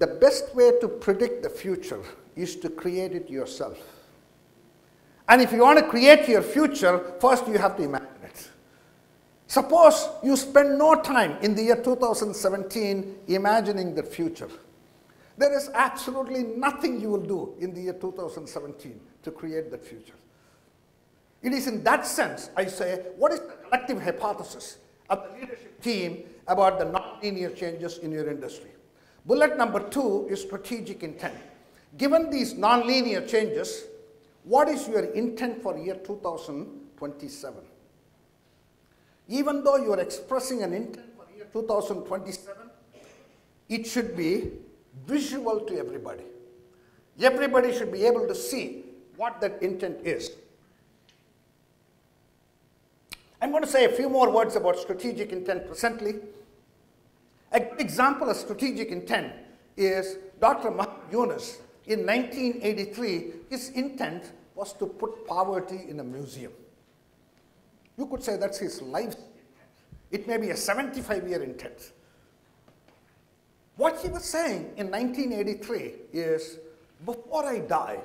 The best way to predict the future is to create it yourself. And if you want to create your future, first you have to imagine it. Suppose you spend no time in the year 2017 imagining the future. There is absolutely nothing you will do in the year 2017 to create that future. It is in that sense, I say, what is the collective hypothesis of the leadership team about the nonlinear changes in your industry? Bullet number 2 is strategic intent. Given these nonlinear changes, what is your intent for year 2027? Even though you are expressing an intent for year 2027, it should be visual to everybody. Everybody should be able to see what that intent is. I'm going to say a few more words about strategic intent presently. A good example of strategic intent is Dr. Muhammad Yunus. In 1983, his intent was to put poverty in a museum. You could say that's his life's intent. It may be a 75-year intent. What he was saying in 1983 is, before I die,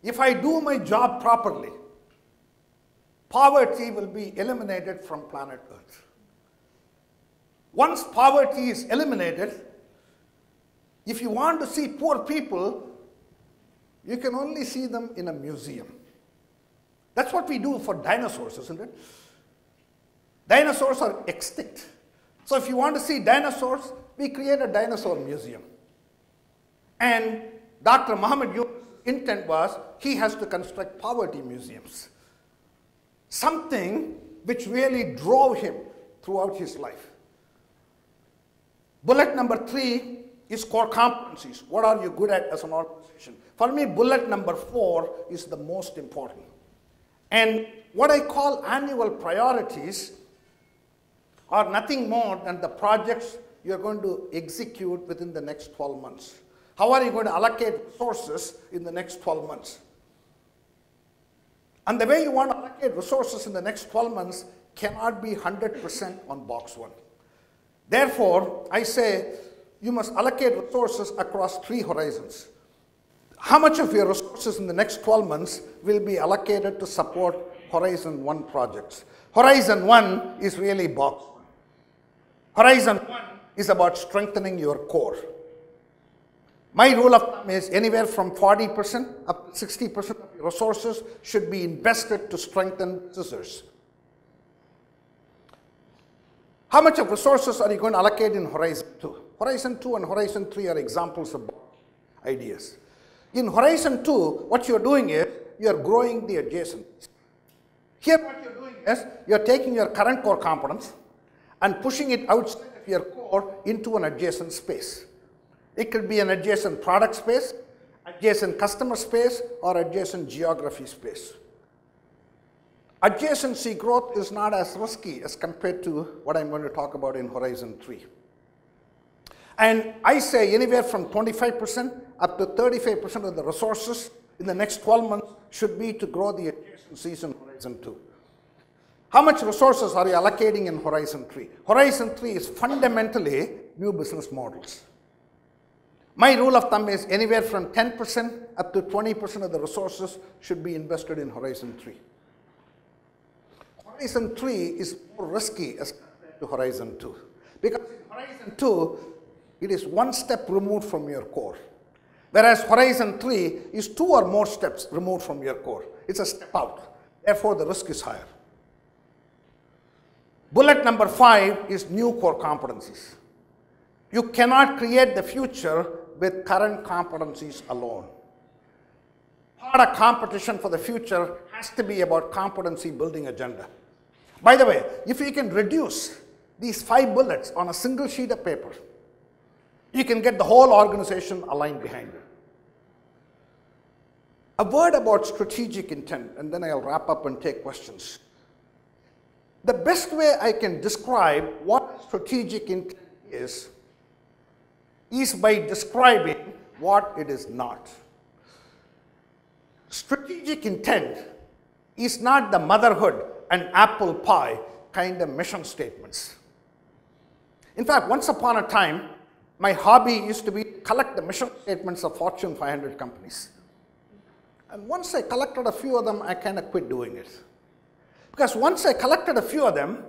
if I do my job properly, poverty will be eliminated from planet Earth. Once poverty is eliminated, if you want to see poor people, you can only see them in a museum. That's what we do for dinosaurs, isn't it? Dinosaurs are extinct. So if you want to see dinosaurs, we create a dinosaur museum. And Dr. Muhammad Yunus' intent was he has to construct poverty museums. Something which really drove him throughout his life. Bullet number 3 is core competencies. What are you good at as an organization? For me, bullet number 4 is the most important. And what I call annual priorities are nothing more than the projects you're going to execute within the next 12 months. How are you going to allocate resources in the next 12 months? And the way you want to allocate resources in the next 12 months cannot be 100% on box 1. Therefore, I say you must allocate resources across 3 horizons. How much of your resources in the next 12 months will be allocated to support Horizon 1 projects? Horizon 1 is really box 1. Horizon 1 is about strengthening your core. My rule of thumb is anywhere from 40% up to 60% of your resources should be invested to strengthen businesses. How much of resources are you going to allocate in Horizon 2? Horizon 2 and Horizon 3 are examples of ideas. In Horizon 2, what you're doing is you're growing the adjacencies. Here what you're doing is you're taking your current core competence and pushing it outside of your core into an adjacent space. It could be an adjacent product space, adjacent customer space, or adjacent geography space. Adjacency growth is not as risky as compared to what I'm going to talk about in Horizon 3. And I say anywhere from 25% up to 35% of the resources in the next 12 months should be to grow the adjacencies in Horizon 2. How much resources are you allocating in Horizon 3? Horizon 3 is fundamentally new business models. My rule of thumb is anywhere from 10% up to 20% of the resources should be invested in Horizon 3. Horizon 3 is more risky as compared to Horizon 2. Because in Horizon 2, it is one step removed from your core. Whereas Horizon 3 is 2 or more steps removed from your core. It's a step out. Therefore, the risk is higher. Bullet number 5 is new core competencies. You cannot create the future with current competencies alone. Part of competition for the future has to be about competency building agenda. By the way, if you can reduce these 5 bullets on a single sheet of paper, you can get the whole organization aligned behind it. A word about strategic intent, and then I'll wrap up and take questions. The best way I can describe what strategic intent is by describing what it is not. Strategic intent is not the motherhood and apple pie kind of mission statements. In fact, once upon a time, my hobby used to be collect the mission statements of Fortune 500 companies. And once I collected a few of them, I kind of quit doing it. Because once I collected a few of them,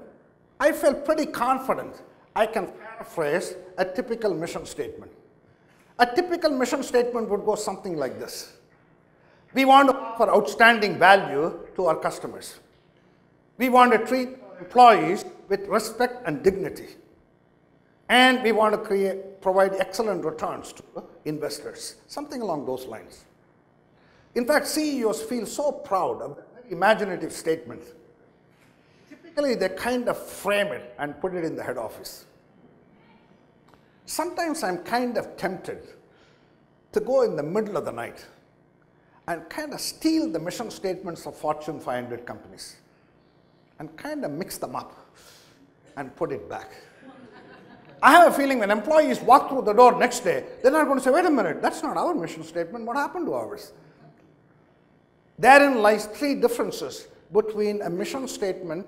I felt pretty confident I can paraphrase a typical mission statement. A typical mission statement would go something like this. We want to offer outstanding value to our customers. We want to treat employees with respect and dignity. And we want to provide excellent returns to investors. Something along those lines. In fact, CEOs feel so proud of the imaginative statement. Typically, they kind of frame it and put it in the head office. Sometimes I'm kind of tempted to go in the middle of the night and kind of steal the mission statements of Fortune 500 companies and kind of mix them up and put it back. I have a feeling when employees walk through the door next day, they're not going to say, wait a minute, that's not our mission statement. What happened to ours? Therein lies three differences between a mission statement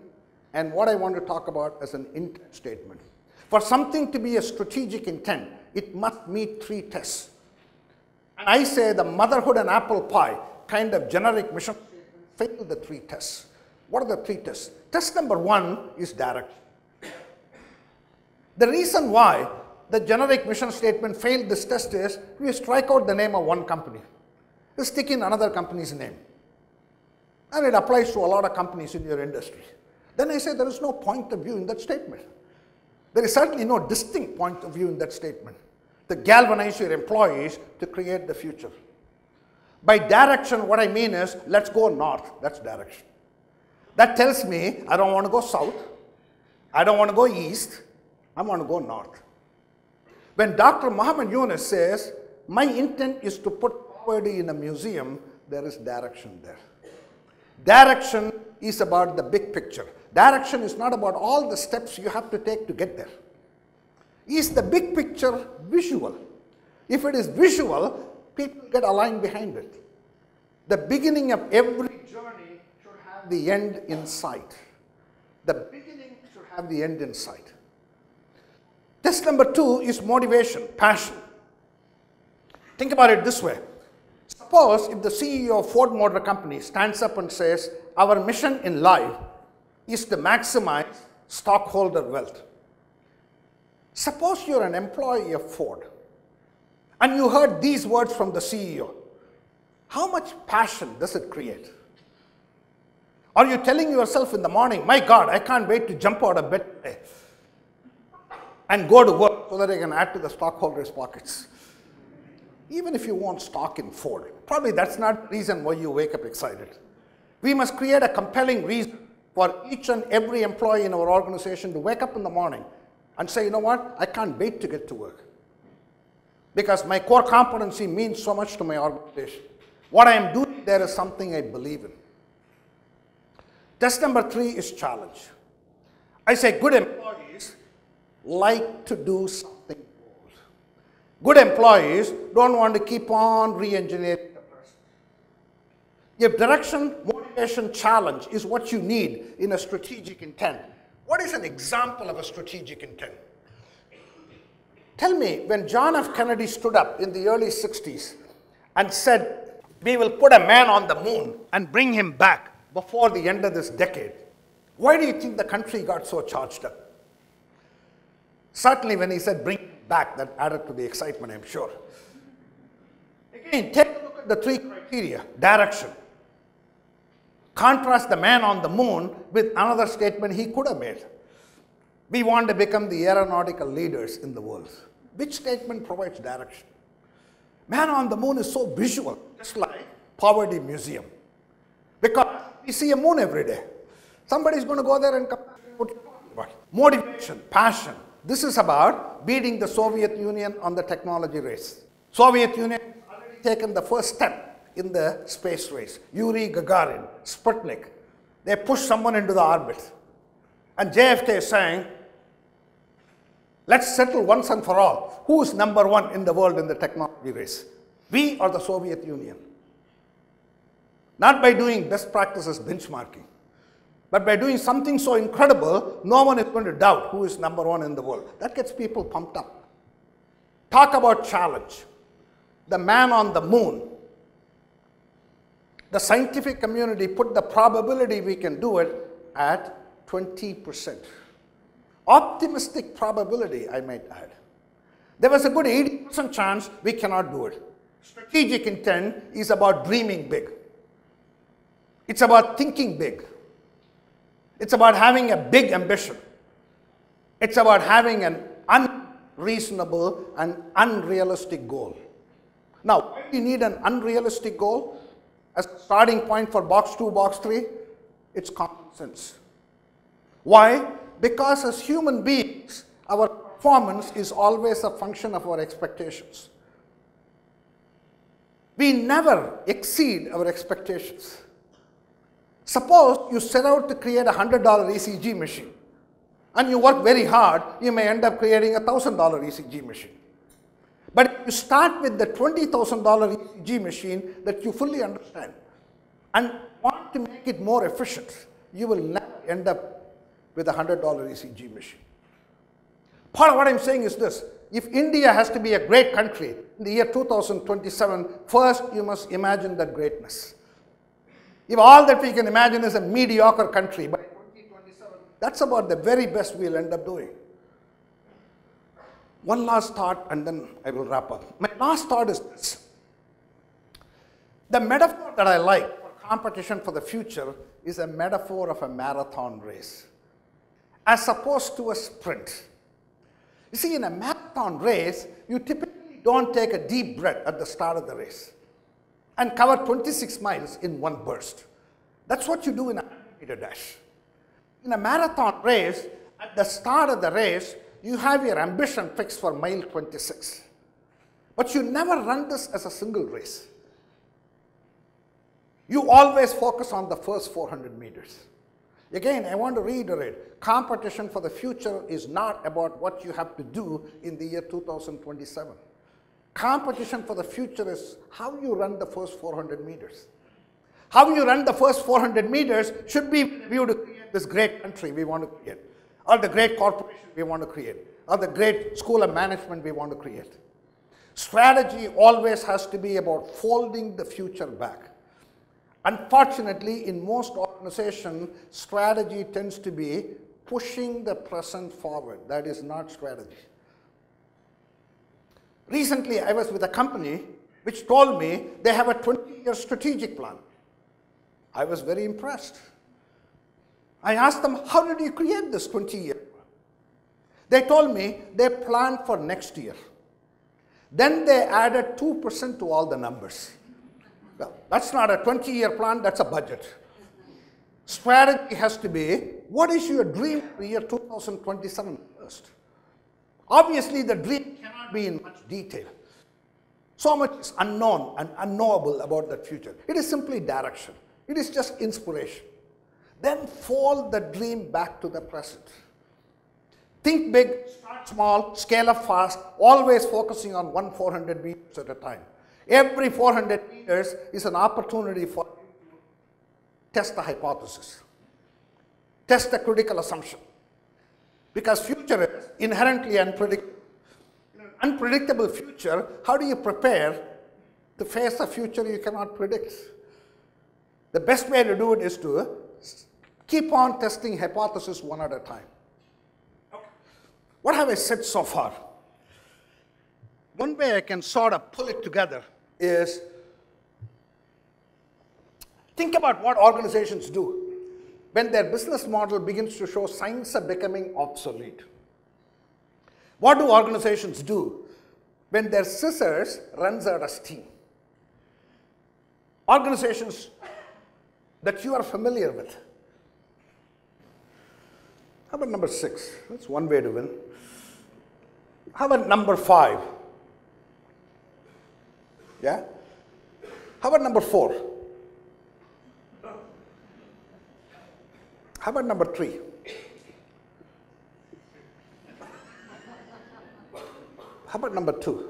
and what I want to talk about as an intent statement. For something to be a strategic intent, it must meet three tests. And I say the motherhood and apple pie kind of generic mission fail the three tests. What are the three tests? Test number one is direction. The reason why the generic mission statement failed this test is we strike out the name of one company. You stick in another company's name. And it applies to a lot of companies in your industry. Then I say there is no point of view in that statement. There is certainly no distinct point of view in that statement to galvanize your employees to create the future. By direction, what I mean is, let's go north. That's direction. That tells me I don't want to go south. I don't want to go east. I want to go north. When Dr. Muhammad Yunus says, my intent is to put poverty in a museum, there is direction there. Direction is about the big picture. Direction is not about all the steps you have to take to get there. Is the big picture visual? If it is visual, people get aligned behind it. The beginning of every journey should have the end in sight. The beginning should have the end in sight. Test number two is motivation, passion. Think about it this way. Suppose if the CEO of Ford Motor Company stands up and says, our mission in life is to maximize stockholder wealth. Suppose you're an employee of Ford and you heard these words from the CEO. How much passion does it create? Are you telling yourself in the morning, my God, I can't wait to jump out of bed today and go to work so that I can add to the stockholders' pockets? Even if you want stock in Ford, probably that's not the reason why you wake up excited. We must create a compelling reason for each and every employee in our organization to wake up in the morning and say, you know what, I can't wait to get to work. Because my core competency means so much to my organization. What I am doing there is something I believe in. Test number three is challenge. I say good employees like to do something bold. Good employees don't want to keep on re-engineering the person. If direction, motivation, challenge is what you need in a strategic intent, what is an example of a strategic intent? Tell me, when John F. Kennedy stood up in the early 60s and said, we will put a man on the moon and bring him back before the end of this decade, why do you think the country got so charged up? Certainly when he said bring him back, that added to the excitement, I'm sure. Again, take a look at the three criteria. Direction. Contrast the man on the moon with another statement he could have made. We want to become the aeronautical leaders in the world. Which statement provides direction? Man on the moon is so visual, just like Poverty Museum. Because we see a moon every day. Somebody's going to go there and come back and what you're talking about. Motivation, passion. This is about beating the Soviet Union on the technology race. Soviet Union has already taken the first step in the space race. Yuri Gagarin, Sputnik. They pushed someone into the orbit. And JFK is saying, let's settle once and for all. Who is number one in the world in the technology race? We or the Soviet Union? Not by doing best practices benchmarking, but by doing something so incredible, no one is going to doubt who is number one in the world. That gets people pumped up. Talk about challenge. The man on the moon. The scientific community put the probability we can do it at 20%. Optimistic probability, I might add. There was a good 80% chance we cannot do it. Strategic intent is about dreaming big. It's about thinking big. It's about having a big ambition. It's about having an unreasonable and unrealistic goal. Now, why do you need an unrealistic goal as a starting point for box 2, box 3? It's common sense. Why? Because as human beings, our performance is always a function of our expectations. We never exceed our expectations. Suppose you set out to create a $100 ECG machine and you work very hard, you may end up creating a $1,000 ECG machine. But if you start with the $20,000 ECG machine that you fully understand and want to make it more efficient, you will never end up with a $100 ECG machine. Part of what I'm saying is this: if India has to be a great country in the year 2027, first you must imagine that greatness. If all that we can imagine is a mediocre country by 2027, that's about the very best we'll end up doing. One last thought and then I will wrap up. My last thought is this. The metaphor that I like for competition for the future is a metaphor of a marathon race as opposed to a sprint. You see, in a marathon race, you typically don't take a deep breath at the start of the race and cover 26 miles in one burst. That's what you do in a 100-meter dash. In a marathon race, at the start of the race, you have your ambition fixed for mile 26. But you never run this as a single race. You always focus on the first 400 meters. Again, I want to reiterate, competition for the future is not about what you have to do in the year 2027. Competition for the future is how you run the first 400 meters. How you run the first 400 meters should be with a view to create this great country we want to create, or the great corporation we want to create, or the great school of management we want to create. Strategy always has to be about folding the future back. Unfortunately, in most organizations, strategy tends to be pushing the present forward. That is not strategy. Recently, I was with a company which told me they have a 20-year strategic plan. I was very impressed. I asked them, how did you create this 20-year plan? They told me they planned for next year. Then they added 2% to all the numbers. Well, that's not a 20-year plan, that's a budget. Strategy has to be, what is your dream for the year 2027 first? Obviously, the dream cannot be in much detail. So much is unknown and unknowable about that future. It is simply direction. It is just inspiration. Then fold the dream back to the present. Think big, start small, scale up fast, always focusing on 400 meters at a time. Every 400 meters is an opportunity for you to test the hypothesis, test the critical assumption. Because future is inherently unpredictable. In an unpredictable future, how do you prepare to face a future you cannot predict? The best way to do it is to keep on testing hypotheses one at a time. What have I said so far? One way I can sort of pull it together is think about what organizations do when their business model begins to show signs of becoming obsolete. What do organizations do when their scissors runs out of steam? Organizations that you are familiar with. How about number 6? That's one way to win. How about number 5? Yeah? How about number 4? How about number 3? How about number 2?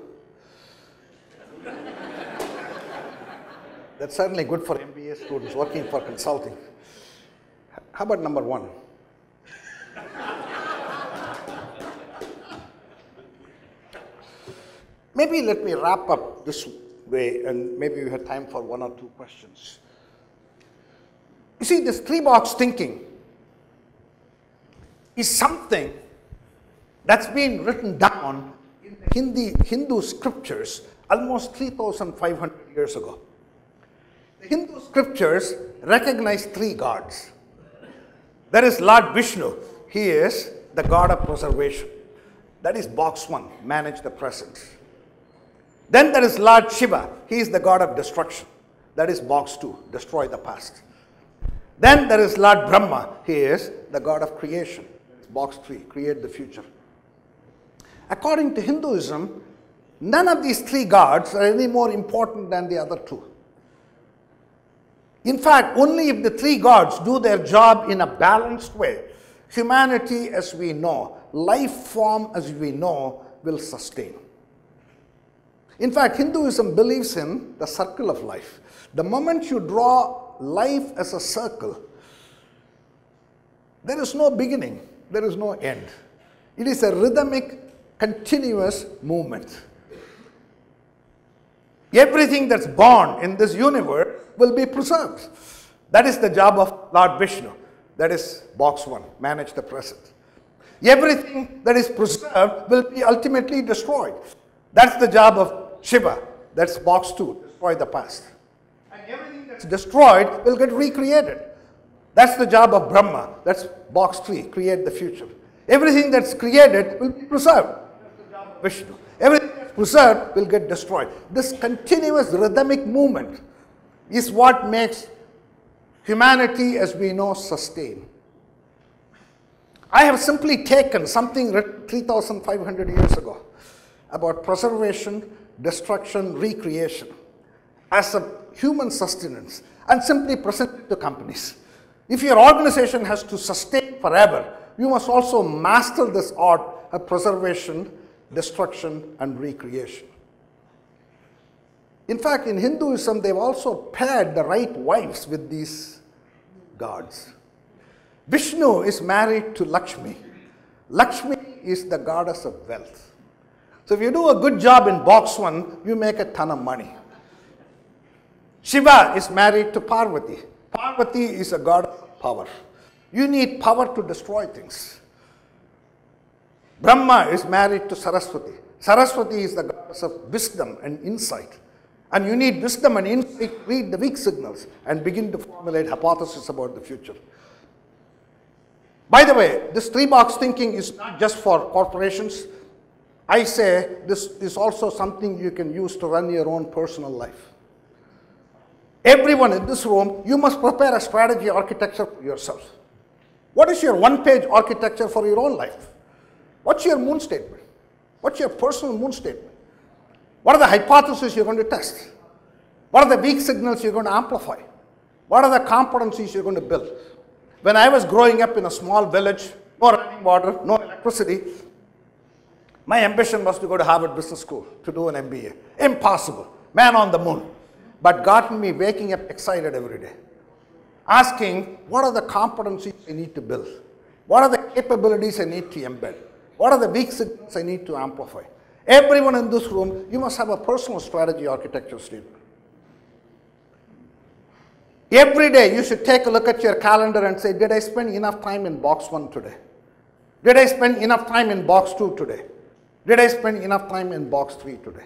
That's certainly good for MBA students working for consulting. How about number 1? Maybe let me wrap up this way, and maybe we have time for one or two questions. You see, this three-box thinking is something that's been written down in the Hindu scriptures almost 3,500 years ago. The Hindu scriptures recognize three gods. There is Lord Vishnu. He is the god of preservation. That is box 1, manage the present. Then there is Lord Shiva. He is the god of destruction. That is box 2, destroy the past. Then there is Lord Brahma. He is the god of creation. Box 3, create the future. According to Hinduism, none of these three gods are any more important than the other two. In fact, only if the three gods do their job in a balanced way, humanity as we know, life form as we know, will sustain. In fact, Hinduism believes in the circle of life. The moment you draw life as a circle, there is no beginning, there is no end. It is a rhythmic, continuous movement. Everything that's born in this universe will be preserved. That is the job of Lord Vishnu. That is box 1, manage the present. Everything that is preserved will be ultimately destroyed. That's the job of Shiva. That's box 2, destroy the past. And everything that's destroyed will get recreated. That's the job of Brahma. That's box 3, create the future. Everything that's created will be preserved. That's the job of Vishnu. Everything that's preserved will get destroyed. This continuous rhythmic movement is what makes humanity as we know sustain. I have simply taken something written 3,500 years ago about preservation, destruction, recreation as a human sustenance and simply present it to companies. If your organization has to sustain forever, you must also master this art of preservation, destruction, and recreation. In fact, in Hinduism, they've also paired the right wives with these gods. Vishnu is married to Lakshmi. Lakshmi is the goddess of wealth. So if you do a good job in box 1, you make a ton of money. Shiva is married to Parvati. Parvati is a goddess of power. You need power to destroy things. Brahma is married to Saraswati. Saraswati is the goddess of wisdom and insight. And you need wisdom and insight to read the weak signals and begin to formulate hypotheses about the future. By the way, this three-box thinking is not just for corporations. I say this is also something you can use to run your own personal life. Everyone in this room, you must prepare a strategy architecture for yourself. What is your one-page architecture for your own life? What's your moon statement? What's your personal moon statement? What are the hypotheses you're going to test? What are the weak signals you're going to amplify? What are the competencies you're going to build? When I was growing up in a small village, no running water, no electricity, my ambition was to go to Harvard Business School to do an MBA. Impossible. Man on the moon. But gotten me waking up excited every day. Asking, what are the competencies I need to build? What are the capabilities I need to embed? What are the weak signals I need to amplify? Everyone in this room, you must have a personal strategy architecture statement. Every day you should take a look at your calendar and say, did I spend enough time in box 1 today? Did I spend enough time in box 2 today? Did I spend enough time in box 3 today?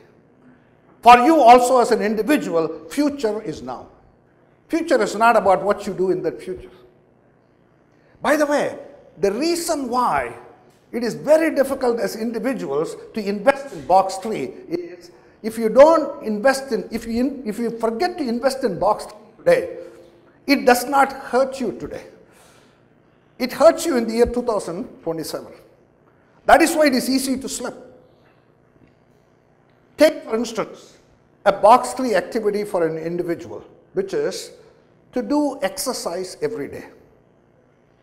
For you also as an individual, future is now. Future is not about what you do in that future. By the way, the reason why it is very difficult as individuals to invest in box 3 is if you don't invest in, if you forget to invest in box 3 today, it does not hurt you today. It hurts you in the year 2027. That is why it is easy to slip. Take, for instance, a box 3 activity for an individual, which is to do exercise every day.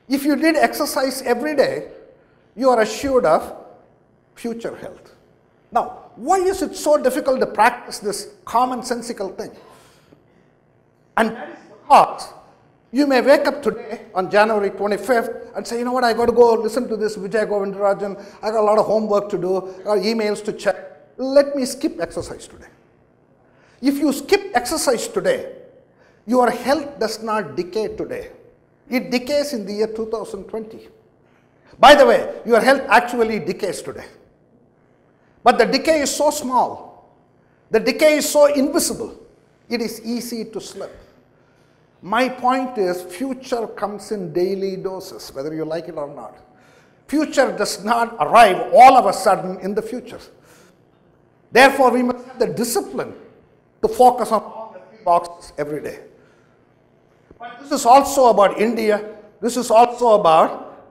If you did exercise every day, you are assured of future health. Now, why is it so difficult to practice this commonsensical thing? And that is because you may wake up today on January 25th and say, you know what, I got to go listen to this Vijay Govindarajan. I got a lot of homework to do, I got emails to check. let me skip exercise today. If you skip exercise today, your health does not decay today. It decays in the year 2020. By the way, your health actually decays today. But the decay is so small. The decay is so invisible. It is easy to slip. My point is, future comes in daily doses, whether you like it or not. Future does not arrive all of a sudden in the future. Therefore, we must have the discipline to focus on all the 3 boxes every day. But this is also about India. This is also about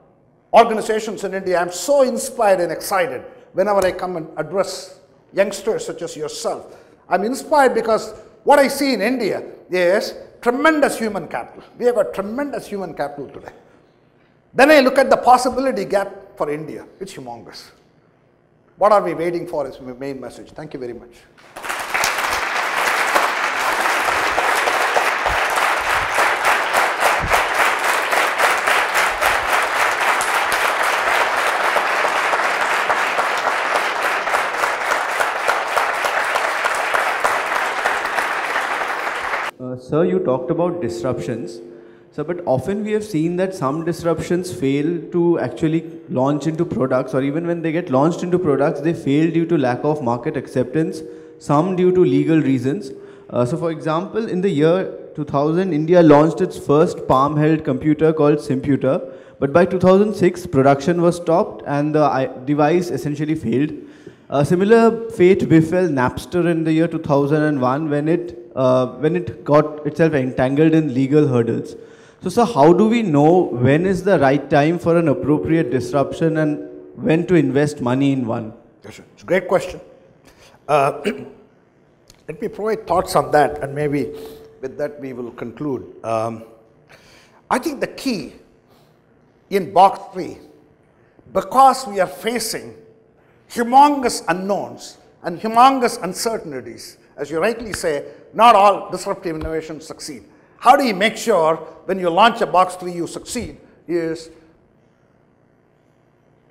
organizations in India. I'm so inspired and excited whenever I come and address youngsters such as yourself. I'm inspired because what I see in India is tremendous human capital. We have got tremendous human capital today. Then I look at the possibility gap for India. It's humongous. What are we waiting for is my main message. Thank you very much. Sir, you talked about disruptions. So, but often we have seen that some disruptions fail to actually launch into products, or even when they get launched into products, they fail due to lack of market acceptance, some due to legal reasons. So, for example, in the year 2000, India launched its first palm-held computer called Simputer, but by 2006, production was stopped and the device essentially failed. A similar fate befell Napster in the year 2001 when it got itself entangled in legal hurdles. So, sir, how do we know when is the right time for an appropriate disruption and when to invest money in one? Yes, it's a great question. Let me provide thoughts on that, and maybe with that we will conclude. I think the key in box 3, because we are facing humongous unknowns and humongous uncertainties, as you rightly say, not all disruptive innovations succeed. How do you make sure when you launch a box 3 you succeed? Is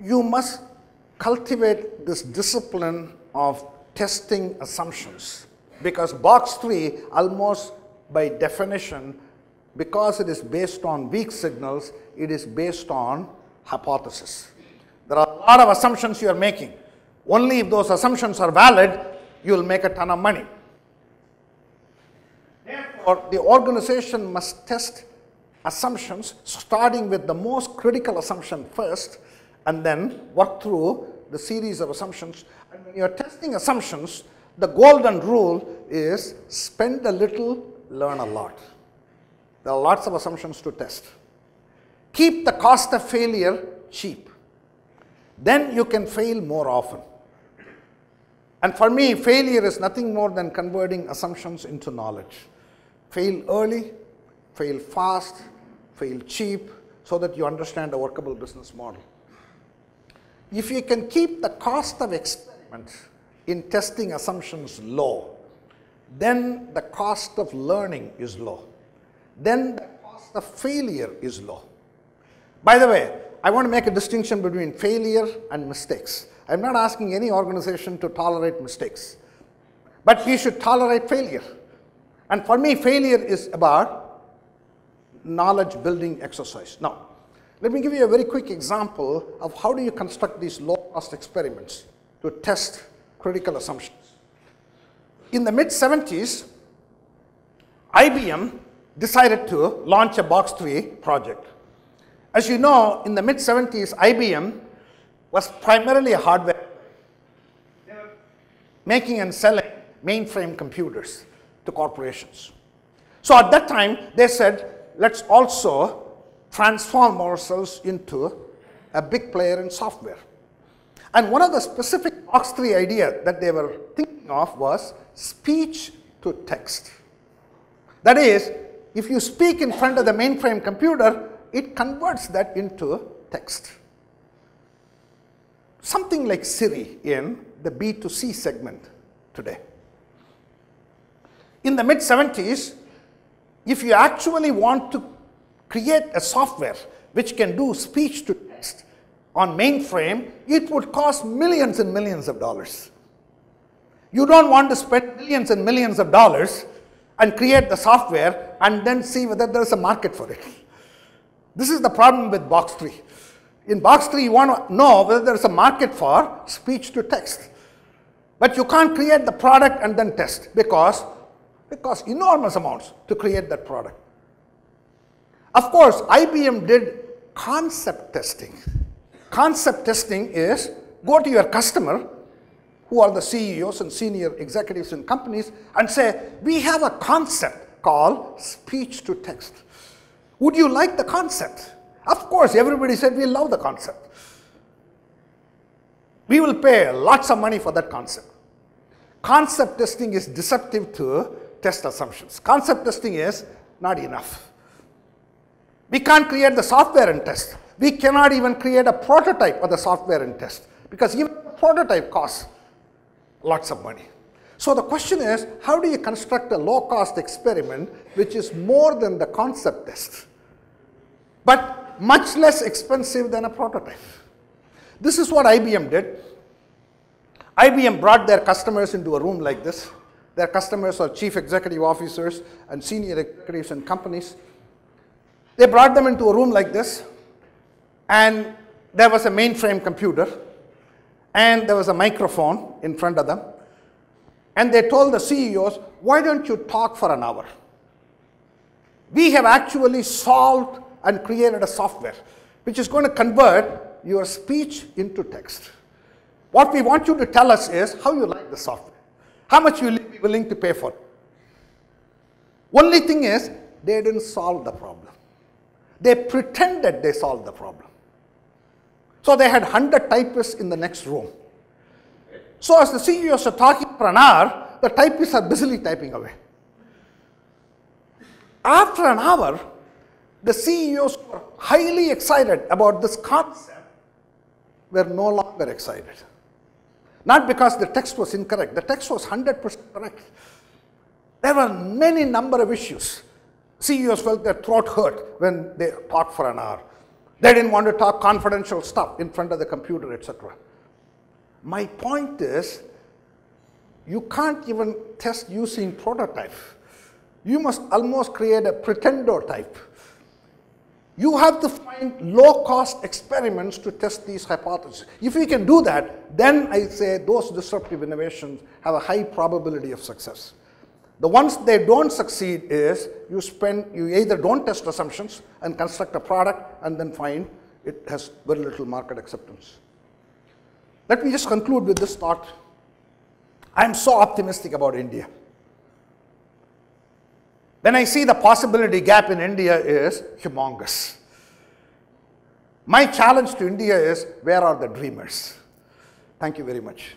you must cultivate this discipline of testing assumptions, because box 3 almost by definition, because it is based on weak signals, it is based on hypothesis. There are a lot of assumptions you are making. Only if those assumptions are valid, you will make a ton of money. Therefore, the organization must test assumptions, starting with the most critical assumption first, and then work through the series of assumptions. And when you are testing assumptions, the golden rule is spend a little, learn a lot. There are lots of assumptions to test. Keep the cost of failure cheap. Then you can fail more often. And for me, failure is nothing more than converting assumptions into knowledge. Fail early, fail fast, fail cheap, so that you understand a workable business model. If you can keep the cost of experiment in testing assumptions low, then the cost of learning is low. Then the cost of failure is low. By the way, I want to make a distinction between failure and mistakes. I'm not asking any organization to tolerate mistakes, but we should tolerate failure. And for me, failure is about knowledge building exercise. Now, let me give you a very quick example of how do you construct these low-cost experiments to test critical assumptions. In the mid-70s, IBM decided to launch a box 3 project. As you know, in the mid-70s, IBM was primarily a hardware. They were making and selling mainframe computers to corporations. So at that time, they said, let's also transform ourselves into a big player in software. And one of the specific box 3 ideas that they were thinking of was speech to text. That is, if you speak in front of the mainframe computer, it converts that into text. Something like Siri in the B2C segment today. In the mid-70s, if you actually want to create a software which can do speech to text on mainframe, it would cost millions and millions of dollars. You don't want to spend millions and millions of dollars and create the software and then see whether there's a market for it. This is the problem with box tree. In box tree, you want to know whether there's a market for speech to text. But you can't create the product and then test because enormous amounts to create that product. Of course, IBM did concept testing. Concept testing is go to your customer, who are the CEOs and senior executives in companies, and say, we have a concept called speech to text. Would you like the concept? Of course, everybody said we love the concept. We will pay lots of money for that concept. Concept testing is deceptive to test assumptions. Concept testing is not enough. We can't create the software and test. We cannot even create a prototype of the software and test because even a prototype costs lots of money. So the question is, how do you construct a low-cost experiment which is more than the concept test, but much less expensive than a prototype? This is what IBM did. IBM brought their customers into a room like this. Their customers are chief executive officers and senior executives in companies. They brought them into a room like this, and there was a mainframe computer, and there was a microphone in front of them. And they told the CEOs, why don't you talk for an hour? We have actually solved and created a software which is going to convert your speech into text. What we want you to tell us is how you like the software, how much you will be willing to pay for it. Only thing is, they didn't solve the problem. They pretended they solved the problem. So they had 100 typists in the next room. So as the CEOs are talking for an hour, the typists are busily typing away. After an hour, the CEOs were highly excited about this concept were no longer excited. Not because the text was incorrect. The text was 100% correct. There were many number of issues. CEOs felt their throat hurt when they talked for an hour. They didn't want to talk confidential stuff in front of the computer, etc. My point is, you can't even test using prototype. You must almost create a pretender type. You have to find low-cost experiments to test these hypotheses. If you can do that, then I say those disruptive innovations have a high probability of success. The ones they don't succeed is you either don't test assumptions and construct a product and then find it has very little market acceptance. Let me just conclude with this thought. I'm so optimistic about India. When I see the possibility gap in India is humongous. My challenge to India is, where are the dreamers? Thank you very much.